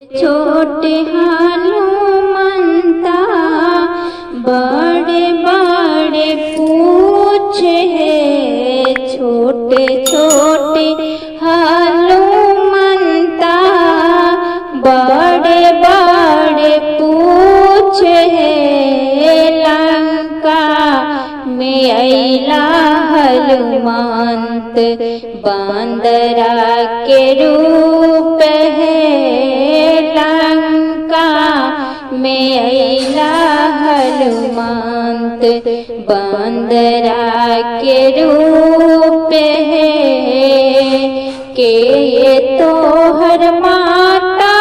छोटे हनुमंता बड़े बड़े पूछ है। छोटे छोटे हनुमंता बड़े बड़े पूछ है। लंका में अइला हनुमंत बंदरा के रूप है। में अइला हनुमंत बंदरा के रूप है। के ये तोहर माता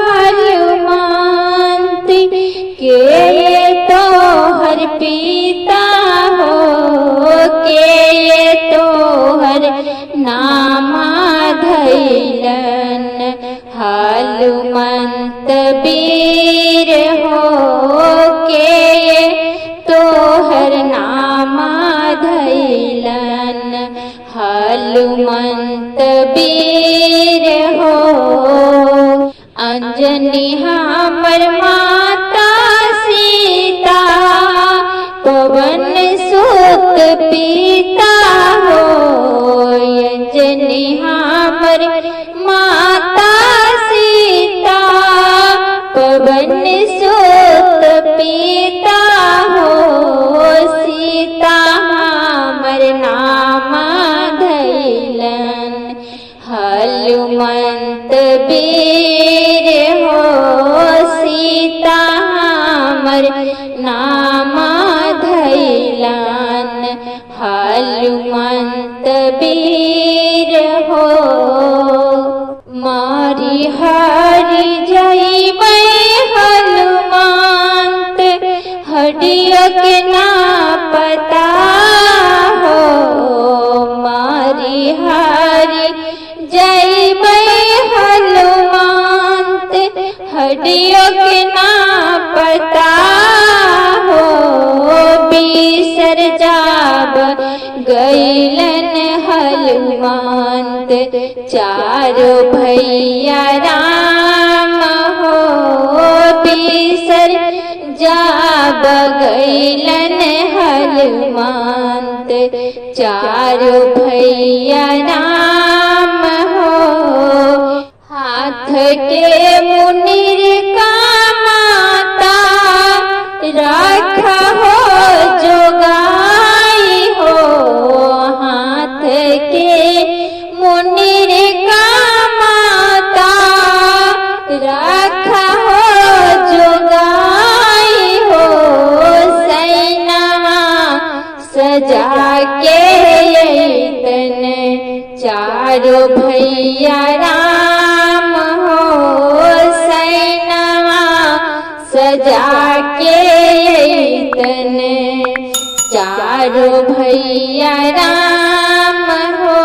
हनुमंत के ये तोहर पिता हो। के ये तोहर नामा धैलन हनुमंत वीर हो। के तोहर नामा धैलन हनुमंत वीर हो। अंजनी हमर माता सीता पवन सुत पिता हो। अंजनी हमर माता सीता पवन सुत पिता हो। सीता हमर नामा धैलन हनुमंत वीर हो। सीता हमर नामा धैलन हनुमंत वीर हो। मारी हारी जइबै हनुमंत हड्डियों के ना पता हो। मारी हारी जइबै हनुमंत हड्डियों के ना पता हो। बिसर जाब गइलन हनुमंत चारों भैया राम हो। बिसर जाब गइलन हनुमंत चारों भैया राम हो। हाथ के मुनिर का माता रखा हो जोगाई हो। हाथ के मुनिर का माता रखा हो जोगाई हो। सैनवा सजा के अइतन चारों भैया राम हो। सैनवा सजा के अइतन चारों भैया राम हो।